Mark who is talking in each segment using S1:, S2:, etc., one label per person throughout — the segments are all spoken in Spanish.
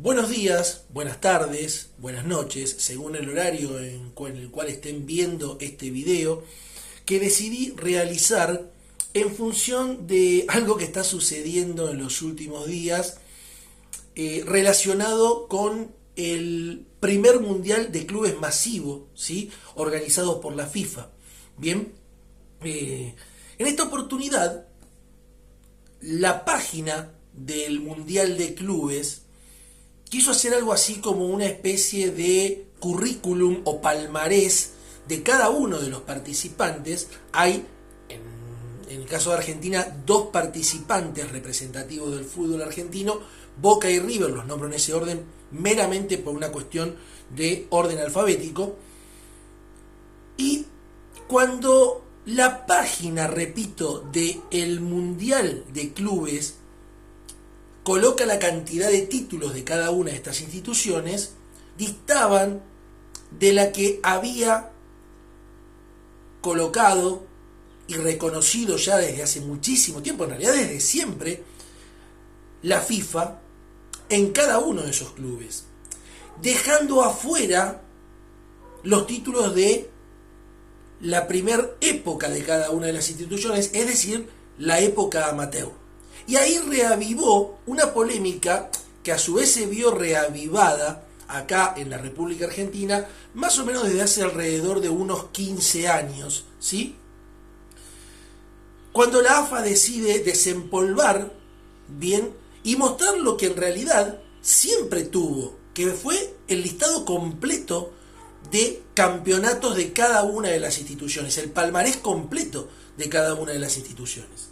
S1: Buenos días, buenas tardes, buenas noches, según el horario en el cual estén viendo este video, que decidí realizar en función de algo que está sucediendo en los últimos días relacionado con el primer mundial de clubes masivo, ¿sí? Organizado por la FIFA. Bien, en esta oportunidad, la página del mundial de clubes quiso hacer algo así como una especie de currículum o palmarés de cada uno de los participantes. Hay, en el caso de Argentina, dos participantes representativos del fútbol argentino, Boca y River, los nombro en ese orden meramente por una cuestión de orden alfabético. Y cuando la página, repito, del Mundial de Clubes coloca la cantidad de títulos de cada una de estas instituciones, distaban de la que había colocado y reconocido ya desde hace muchísimo tiempo, en realidad desde siempre, la FIFA en cada uno de esos clubes, dejando afuera los títulos de la primer época de cada una de las instituciones, es decir, la época amateur. Y ahí reavivó una polémica que a su vez se vio reavivada acá en la República Argentina, más o menos desde hace alrededor de unos 15 años, ¿sí? Cuando la AFA decide desempolvar bien y mostrar lo que en realidad siempre tuvo, que fue el listado completo de campeonatos de cada una de las instituciones, el palmarés completo de cada una de las instituciones.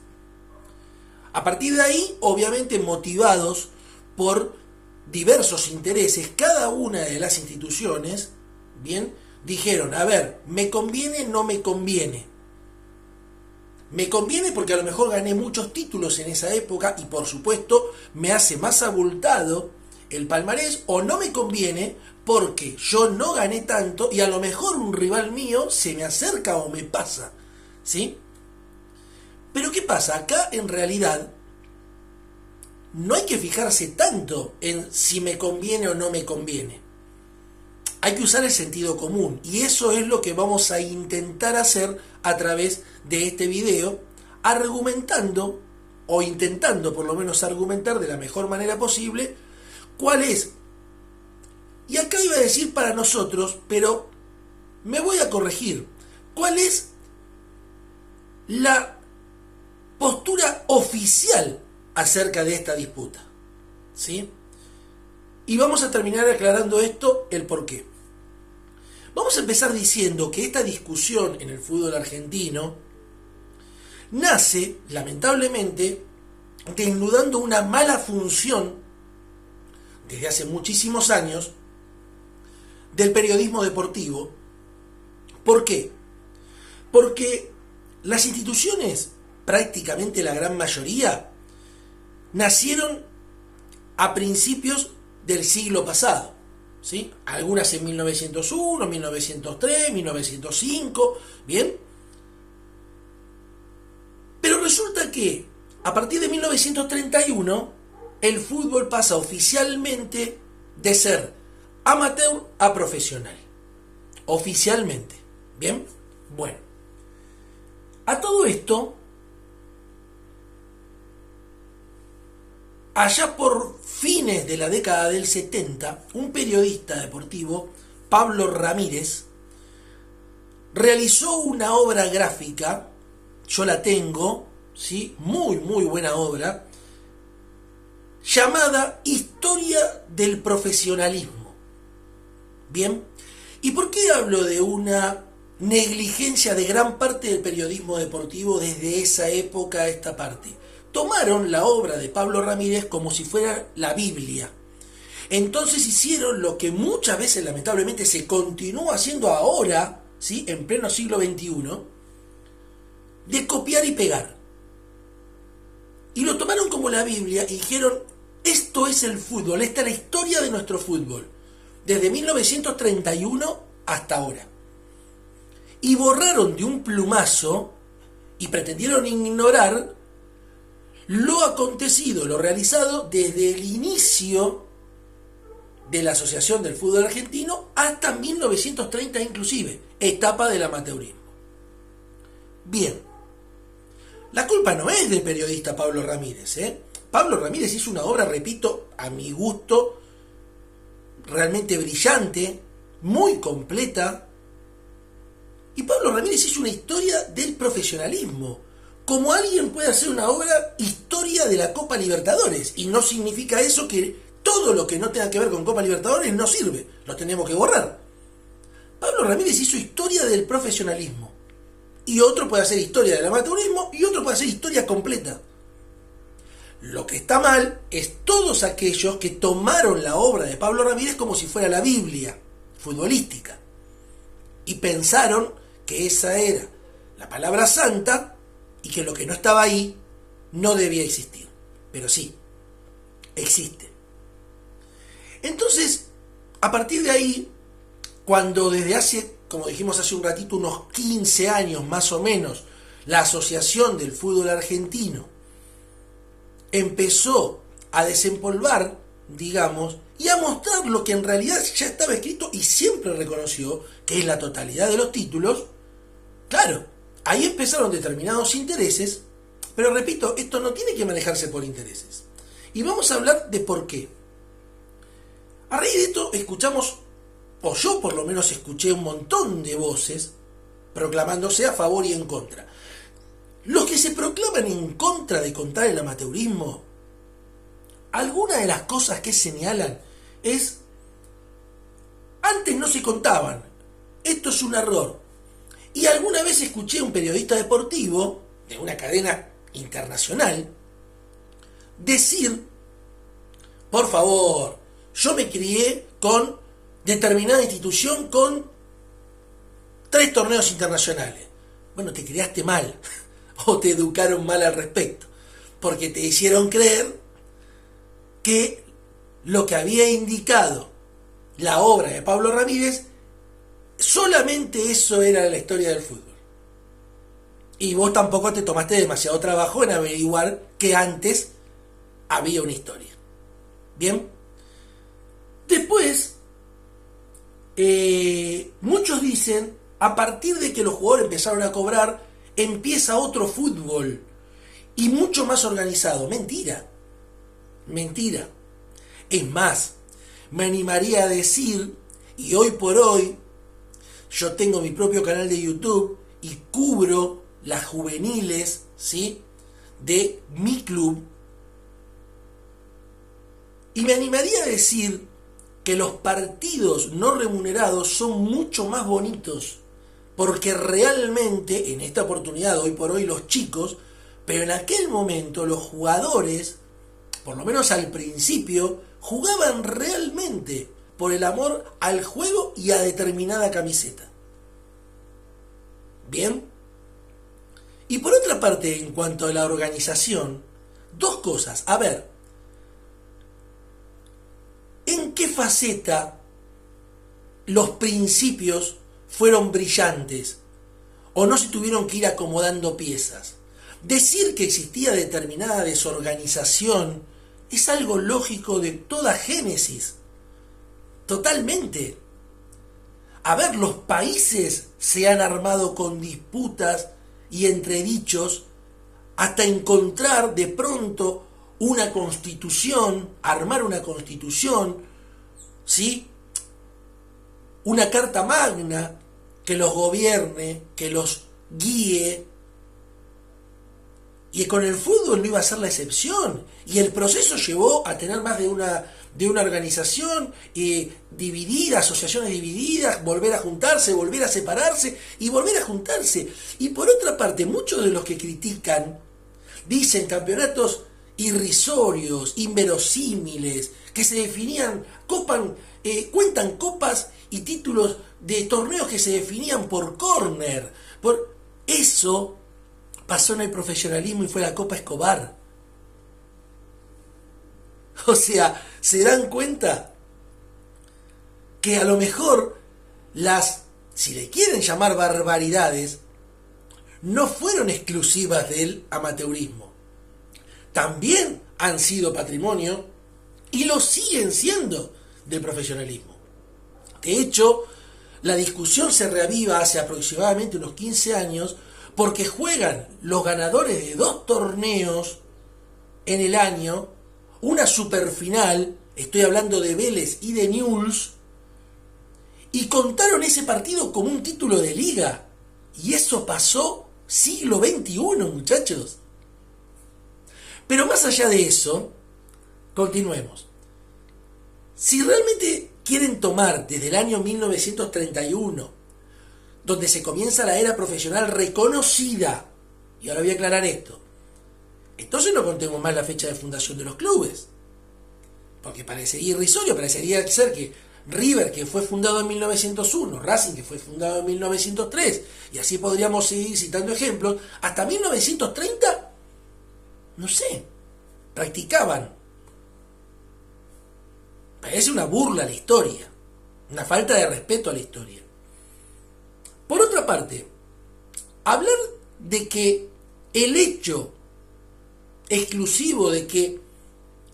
S1: A partir de ahí, obviamente motivados por diversos intereses, cada una de las instituciones, bien, dijeron, a ver, ¿me conviene o no me conviene? Me conviene porque a lo mejor gané muchos títulos en esa época y por supuesto me hace más abultado el palmarés, o no me conviene porque yo no gané tanto y a lo mejor un rival mío se me acerca o me pasa, ¿sí? Pero ¿qué pasa? Acá en realidad no hay que fijarse tanto en si me conviene o no me conviene. Hay que usar el sentido común y eso es lo que vamos a intentar hacer a través de este video, argumentando o intentando por lo menos argumentar de la mejor manera posible cuál es. Y acá iba a decir para nosotros, pero me voy a corregir. ¿Cuál es la postura oficial acerca de esta disputa? ¿Sí? Y vamos a terminar aclarando esto, el por qué. Vamos a empezar diciendo que esta discusión en el fútbol argentino nace, lamentablemente, desnudando una mala función desde hace muchísimos años del periodismo deportivo. ¿Por qué? Porque las instituciones, prácticamente la gran mayoría, nacieron a principios del siglo pasado, ¿sí? Algunas en 1901, 1903, 1905, ¿bien? Pero resulta que a partir de 1931 el fútbol pasa oficialmente de ser amateur a profesional. Oficialmente, ¿bien? Bueno, a todo esto, allá por fines de la década del 70, un periodista deportivo, Pablo Ramírez, realizó una obra gráfica, yo la tengo, ¿sí? Muy buena obra, llamada Historia del Profesionalismo. ¿Bien? ¿Y por qué hablo de una negligencia de gran parte del periodismo deportivo desde esa época a esta parte? Tomaron la obra de Pablo Ramírez como si fuera la Biblia. Entonces hicieron lo que muchas veces lamentablemente se continúa haciendo ahora, ¿sí? En pleno siglo XXI, de copiar y pegar. Y lo tomaron como la Biblia y dijeron, esto es el fútbol, esta es la historia de nuestro fútbol, desde 1931 hasta ahora. Y borraron de un plumazo y pretendieron ignorar lo acontecido, lo realizado desde el inicio de la Asociación del Fútbol Argentino hasta 1930 inclusive, etapa del amateurismo. Bien, la culpa no es del periodista Pablo Ramírez, ¿eh? Pablo Ramírez hizo una obra, repito, a mi gusto, realmente brillante, muy completa. Y Pablo Ramírez hizo una historia del profesionalismo. Como alguien puede hacer una obra historia de la Copa Libertadores. Y no significa eso que todo lo que no tenga que ver con Copa Libertadores no sirve. Lo tenemos que borrar. Pablo Ramírez hizo historia del profesionalismo. Y otro puede hacer historia del amateurismo y otro puede hacer historia completa. Lo que está mal es todos aquellos que tomaron la obra de Pablo Ramírez como si fuera la Biblia futbolística y pensaron que esa era la palabra santa y que lo que no estaba ahí no debía existir. Pero sí, existe. Entonces, a partir de ahí, cuando desde hace, como dijimos hace un ratito, unos 15 años más o menos, la Asociación del Fútbol Argentino empezó a desempolvar, digamos, y a mostrar lo que en realidad ya estaba escrito y siempre reconoció, que es la totalidad de los títulos, claro, ahí empezaron determinados intereses, pero repito, esto no tiene que manejarse por intereses. Y vamos a hablar de por qué. A raíz de esto escuchamos, o yo por lo menos escuché un montón de voces proclamándose a favor y en contra. Los que se proclaman en contra de contar el amateurismo, alguna de las cosas que señalan es: antes no se contaban, esto es un error. Y alguna vez escuché a un periodista deportivo de una cadena internacional decir: por favor, yo me crié con determinada institución con 3 torneos internacionales. Bueno, te criaste mal o te educaron mal al respecto, porque te hicieron creer que lo que había indicado la obra de Pablo Ramírez, solamente eso era la historia del fútbol. Y vos tampoco te tomaste demasiado trabajo en averiguar que antes había una historia. Bien. Después, muchos dicen, a partir de que los jugadores empezaron a cobrar, empieza otro fútbol y mucho más organizado. Mentira. Mentira. Es más, me animaría a decir, y hoy por hoy, yo tengo mi propio canal de YouTube y cubro las juveniles, ¿sí?, de mi club. Y me animaría a decir que los partidos no remunerados son mucho más bonitos, porque realmente en esta oportunidad, hoy por hoy, los chicos, pero en aquel momento los jugadores, por lo menos al principio, jugaban realmente por el amor al juego y a determinada camiseta. Bien. Y por otra parte, en cuanto a la organización, 2 cosas. A ver, ¿en qué faceta los principios fueron brillantes o no se tuvieron que ir acomodando piezas? Decir que existía determinada desorganización es algo lógico de toda génesis. Totalmente. A ver, los países se han armado con disputas y entredichos hasta encontrar de pronto una constitución, armar una constitución, ¿sí?, una carta magna que los gobierne, que los guíe. Y con el fútbol no iba a ser la excepción. Y el proceso llevó a tener más de una organización dividida, asociaciones divididas, volver a juntarse, volver a separarse y volver a juntarse. Y por otra parte, muchos de los que critican dicen campeonatos irrisorios, inverosímiles, que se definían, cuentan copas y títulos de torneos que se definían por córner. Por eso pasó en el profesionalismo y fue la Copa Escobar. O sea, ¿se dan cuenta? Que a lo mejor si le quieren llamar barbaridades, no fueron exclusivas del amateurismo. También han sido patrimonio, y lo siguen siendo, del profesionalismo. De hecho, la discusión se reaviva hace aproximadamente unos 15 años porque juegan los ganadores de 2 torneos en el año, una superfinal, estoy hablando de Vélez y de Newell's, y contaron ese partido como un título de liga. Y eso pasó siglo XXI, muchachos. Pero más allá de eso, continuemos. Si realmente quieren tomar desde el año 1931, donde se comienza la era profesional reconocida, y ahora voy a aclarar esto, entonces no contemos más la fecha de fundación de los clubes, porque parecería irrisorio, parecería ser que River, que fue fundado en 1901, Racing, que fue fundado en 1903, y así podríamos seguir citando ejemplos, hasta 1930, no sé, practicaban. Parece una burla a la historia, una falta de respeto a la historia. Por otra parte, hablar de que el hecho exclusivo de que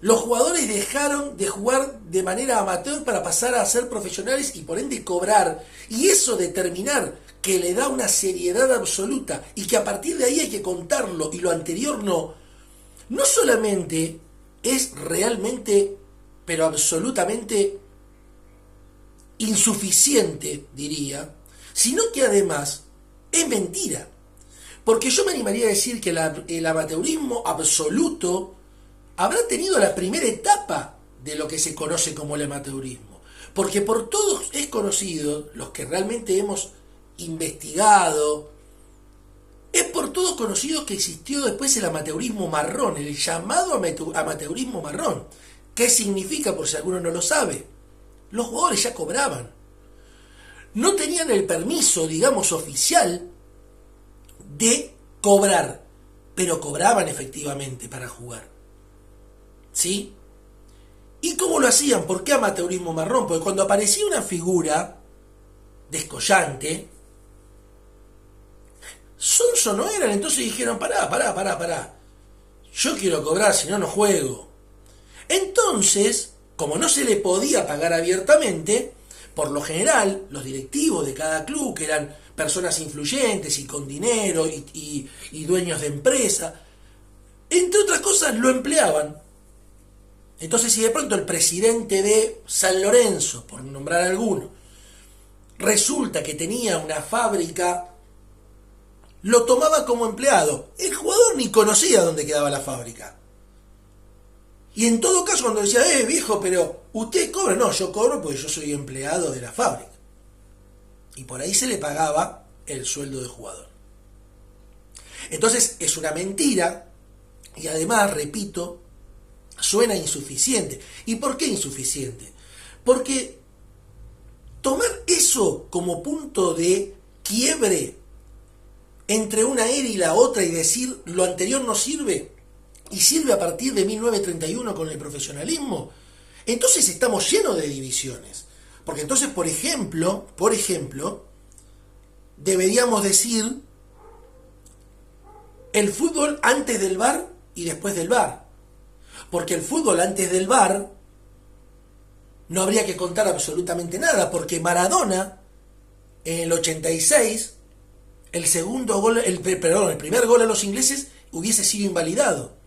S1: los jugadores dejaron de jugar de manera amateur para pasar a ser profesionales y por ende cobrar, y eso determinar que le da una seriedad absoluta y que a partir de ahí hay que contarlo y lo anterior no, no solamente es realmente, pero absolutamente insuficiente, diría, sino que además es mentira. Porque yo me animaría a decir que el amateurismo absoluto habrá tenido la primera etapa de lo que se conoce como el amateurismo. Porque por todos es conocido, los que realmente hemos investigado, es por todos conocido que existió después el amateurismo marrón, el llamado amateurismo marrón. ¿Qué significa, por si alguno no lo sabe? Los jugadores ya cobraban. No tenían el permiso, digamos, oficial de cobrar, pero cobraban efectivamente para jugar. ¿Sí? ¿Y cómo lo hacían? ¿Por qué amateurismo marrón? Porque cuando aparecía una figura descollante, sonso no eran, entonces dijeron, pará. Yo quiero cobrar, si no, no juego. Entonces, como no se le podía pagar abiertamente, por lo general, los directivos de cada club, que eran personas influyentes y con dinero y dueños de empresa, entre otras cosas, lo empleaban. Entonces, si de pronto el presidente de San Lorenzo, por nombrar alguno, resulta que tenía una fábrica, lo tomaba como empleado. El jugador ni conocía dónde quedaba la fábrica. Y en todo caso, cuando decía, viejo, pero usted cobra, no, yo cobro porque yo soy empleado de la fábrica. Y por ahí se le pagaba el sueldo del jugador. Entonces, es una mentira y además, repito, suena insuficiente. ¿Y por qué insuficiente? Porque tomar eso como punto de quiebre entre una era y la otra y decir lo anterior no sirve y sirve a partir de 1931 con el profesionalismo, entonces estamos llenos de divisiones. Porque entonces, por ejemplo, deberíamos decir el fútbol antes del VAR y después del VAR. Porque el fútbol antes del VAR no habría que contar absolutamente nada, porque Maradona, en el 86, el primer gol a los ingleses hubiese sido invalidado.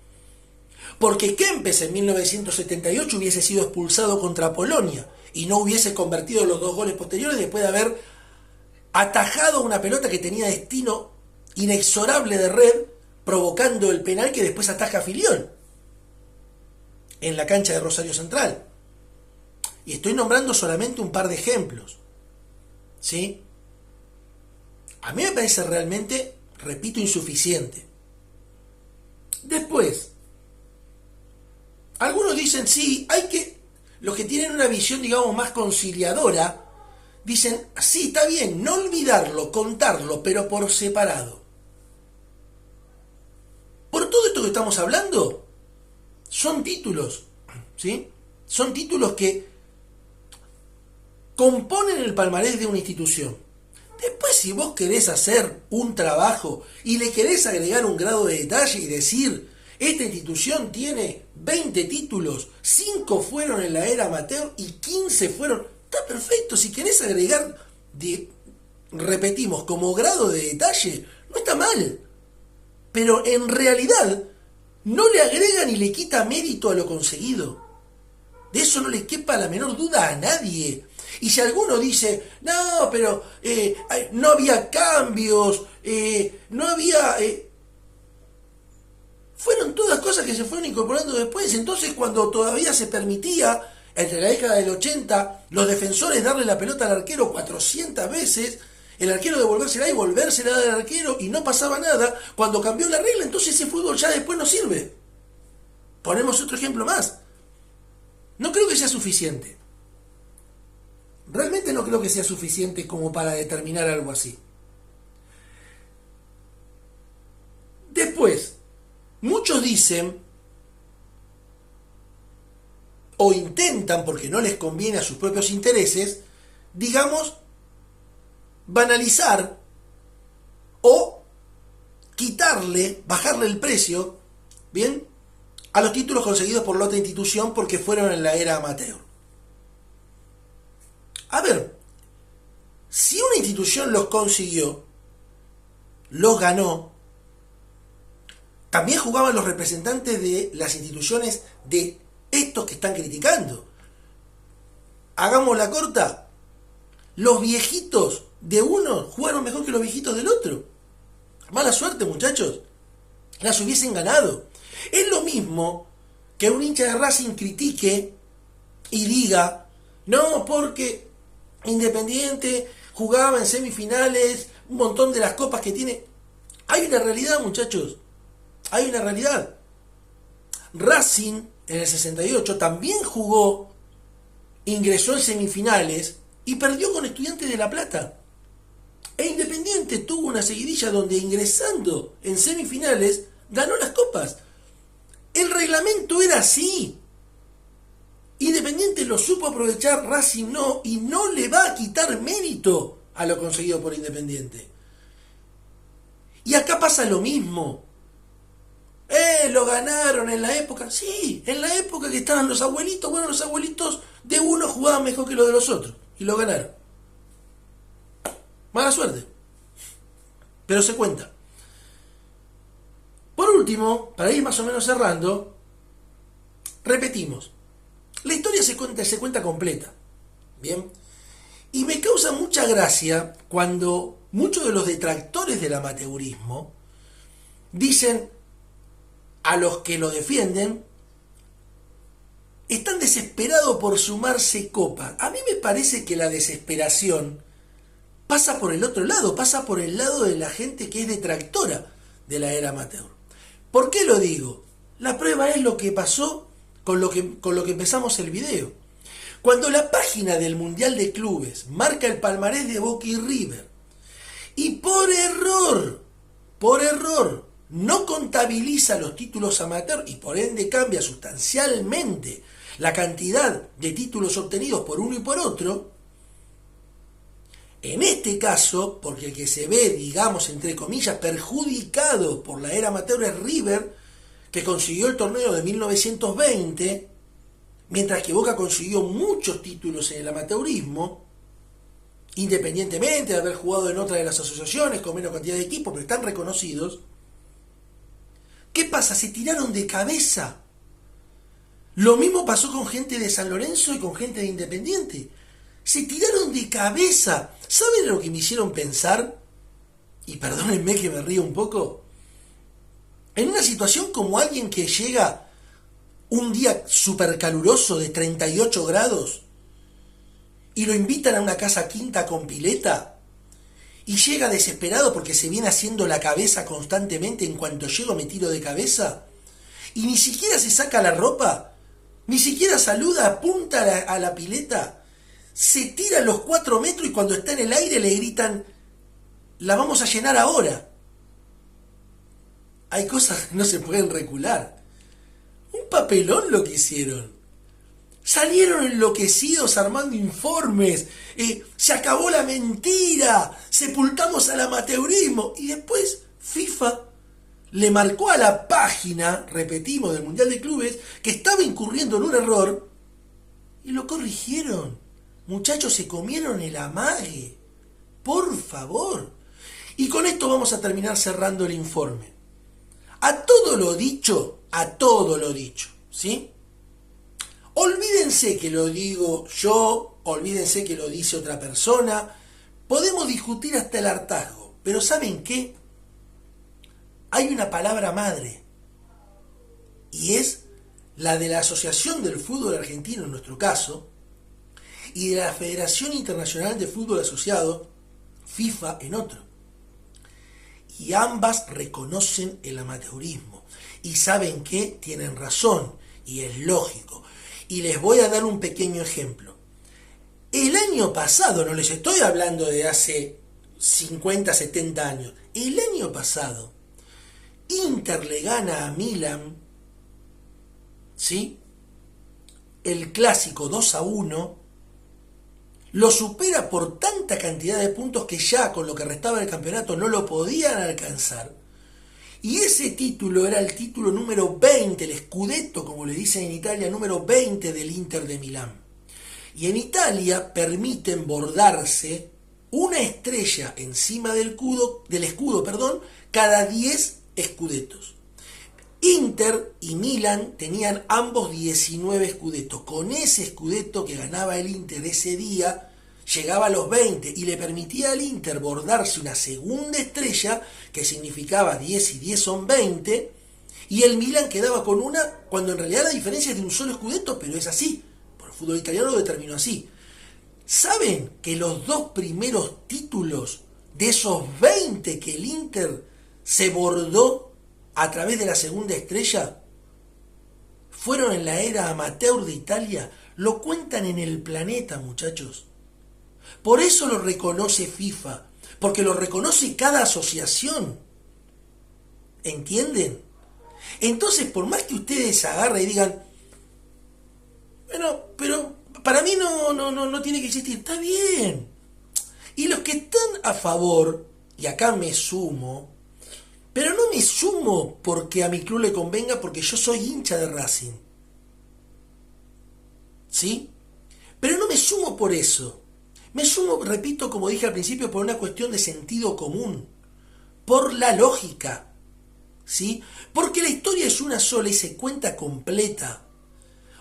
S1: Porque Kempes en 1978 hubiese sido expulsado contra Polonia y no hubiese convertido los 2 goles posteriores después de haber atajado una pelota que tenía destino inexorable de red, provocando el penal que después ataja Filiol en la cancha de Rosario Central. Y estoy nombrando solamente un par de ejemplos. ¿Sí? A mí me parece realmente, repito, insuficiente. Después, algunos dicen, sí, los que tienen una visión, digamos, más conciliadora, dicen, sí, está bien, no olvidarlo, contarlo, pero por separado. Por todo esto que estamos hablando, son títulos, ¿sí? Son títulos que componen el palmarés de una institución. Después, si vos querés hacer un trabajo y le querés agregar un grado de detalle y decir, Esta institución tiene 20 títulos, 5 fueron en la era amateur y 15 fueron... Está perfecto, si querés agregar, repetimos, como grado de detalle, no está mal. Pero en realidad no le agrega ni le quita mérito a lo conseguido. De eso no le quepa la menor duda a nadie. Y si alguno dice, no, pero no había cambios, no había... fueron todas cosas que se fueron incorporando después. Entonces, cuando todavía se permitía, entre la década del 80, los defensores darle la pelota al arquero 400 veces, el arquero devolvérsela y volvérsela al arquero y no pasaba nada, cuando cambió la regla, entonces ese fútbol ya después no sirve. Ponemos otro ejemplo más. No creo que sea suficiente. Realmente no creo que sea suficiente como para determinar algo así. Después, muchos dicen, o intentan, porque no les conviene a sus propios intereses, digamos, banalizar o quitarle, bajarle el precio, ¿bien?, a los títulos conseguidos por la otra institución porque fueron en la era amateur. A ver, si una institución los consiguió, los ganó, también jugaban los representantes de las instituciones de estos que están criticando. Hagamos la corta. Los viejitos de uno jugaron mejor que los viejitos del otro. Mala suerte, muchachos. Las hubiesen ganado. Es lo mismo que un hincha de Racing critique y diga, no, porque Independiente jugaba en semifinales, un montón de las copas que tiene. Hay una realidad, muchachos. Hay una realidad. Racing en el 68 también jugó, ingresó en semifinales y perdió con Estudiantes de La Plata. E Independiente tuvo una seguidilla donde ingresando en semifinales ganó las copas. El reglamento era así. Independiente lo supo aprovechar, Racing no, y no le va a quitar mérito a lo conseguido por Independiente. Y acá pasa lo mismo. Lo ganaron en la época. Sí, en la época que estaban los abuelitos. Bueno, los abuelitos de uno jugaban mejor que los de los otros. Y lo ganaron. Mala suerte. Pero se cuenta. Por último, para ir más o menos cerrando, repetimos. La historia se cuenta completa. Bien. Y me causa mucha gracia cuando muchos de los detractores del amateurismo dicen a los que lo defienden, están desesperados por sumarse copas. A mí me parece que la desesperación pasa por el otro lado, pasa por el lado de la gente que es detractora de la era amateur. ¿Por qué lo digo? La prueba es lo que pasó con lo que empezamos el video. Cuando la página del Mundial de Clubes marca el palmarés de Boca y River y por error, no contabiliza los títulos amateur y por ende cambia sustancialmente la cantidad de títulos obtenidos por uno y por otro, en este caso, porque el que se ve, digamos, entre comillas, perjudicado por la era amateur es River, que consiguió el torneo de 1920, mientras que Boca consiguió muchos títulos en el amateurismo, independientemente de haber jugado en otra de las asociaciones con menos cantidad de equipos, pero están reconocidos. ¿Qué pasa? Se tiraron de cabeza. Lo mismo pasó con gente de San Lorenzo y con gente de Independiente. Se tiraron de cabeza. ¿Saben lo que me hicieron pensar? Y perdónenme que me río un poco. En una situación como alguien que llega un día súper caluroso de 38 grados y lo invitan a una casa quinta con pileta y llega desesperado porque se viene haciendo la cabeza constantemente. En cuanto llego me tiro de cabeza y ni siquiera se saca la ropa, ni siquiera saluda, apunta a la pileta, se tira los 4 metros y cuando está en el aire le gritan, la vamos a llenar ahora. Hay cosas que no se pueden recular. Un papelón lo que hicieron. Salieron enloquecidos armando informes. Se acabó la mentira. Sepultamos al amateurismo. Y después FIFA le marcó a la página, repetimos, del Mundial de Clubes, que estaba incurriendo en un error y lo corrigieron. Muchachos, se comieron el amague. Por favor. Y con esto vamos a terminar cerrando el informe. A todo lo dicho, ¿sí? Olvídense que lo digo yo, olvídense que lo dice otra persona. Podemos discutir hasta el hartazgo, pero ¿saben qué? Hay una palabra madre, y es la de la Asociación del Fútbol Argentino en nuestro caso, y de la Federación Internacional de Fútbol Asociado, FIFA en otro. Y ambas reconocen el amateurismo. Y ¿saben qué? Tienen razón, y es lógico. Y les voy a dar un pequeño ejemplo. El año pasado, no les estoy hablando de hace 50, 70 años, el año pasado, Inter le gana a Milan, ¿sí? El clásico 2-1, lo supera por tanta cantidad de puntos que ya con lo que restaba del campeonato no lo podían alcanzar. Y ese título era el título número 20, el Scudetto, como le dicen en Italia, número 20 del Inter de Milán. Y en Italia permiten bordarse una estrella encima del escudo, cada 10 Scudettos. Inter y Milan tenían ambos 19 Scudettos. Con ese Scudetto que ganaba el Inter ese día, llegaba a los 20 y le permitía al Inter bordarse una segunda estrella, que significaba 10 y 10 son 20, y el Milan quedaba con una, cuando en realidad la diferencia es de un solo Scudetto, pero es así. Por el fútbol italiano lo determinó así. ¿Saben que los dos primeros títulos de esos 20 que el Inter se bordó a través de la segunda estrella fueron en la era amateur de Italia? Lo cuentan en El Planeta, muchachos. Por eso lo reconoce FIFA, porque lo reconoce cada asociación. ¿Entienden? Entonces, por más que ustedes agarren y digan, bueno, pero para mí no tiene que existir, está bien. Y los que están a favor, y acá me sumo, pero no me sumo porque a mi club le convenga, porque yo soy hincha de Racing. ¿Sí? Pero no me sumo por eso. Me sumo, repito, como dije al principio, por una cuestión de sentido común. Por la lógica. ¿Sí? Porque la historia es una sola y se cuenta completa.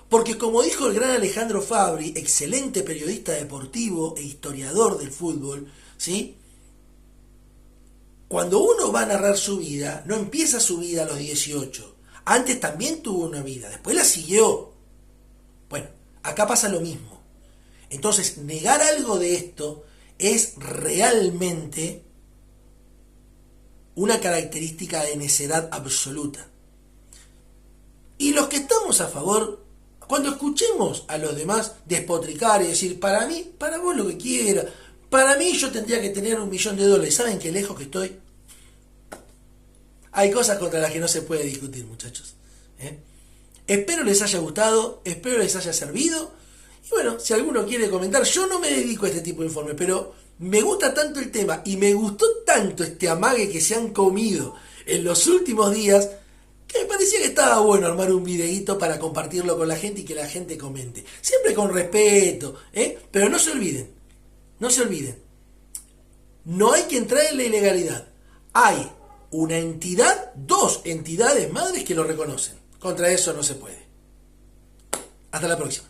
S1: Porque como dijo el gran Alejandro Fabri, excelente periodista deportivo e historiador del fútbol, ¿sí? Cuando uno va a narrar su vida, no empieza su vida a los 18. Antes también tuvo una vida, después la siguió. Bueno, acá pasa lo mismo. Entonces, negar algo de esto es realmente una característica de necedad absoluta. Y los que estamos a favor, cuando escuchemos a los demás despotricar y decir, para mí, para vos lo que quiera, para mí yo tendría que tener $1.000.000, ¿saben qué lejos que estoy? Hay cosas contra las que no se puede discutir, muchachos. Espero les haya gustado, espero les haya servido. Y bueno, si alguno quiere comentar, yo no me dedico a este tipo de informes, pero me gusta tanto el tema y me gustó tanto este amague que se han comido en los últimos días, que me parecía que estaba bueno armar un videíto para compartirlo con la gente y que la gente comente. Siempre con respeto, pero no se olviden, no hay que entrar en la ilegalidad. Hay una entidad, 2 entidades madres que lo reconocen. Contra eso no se puede. Hasta la próxima.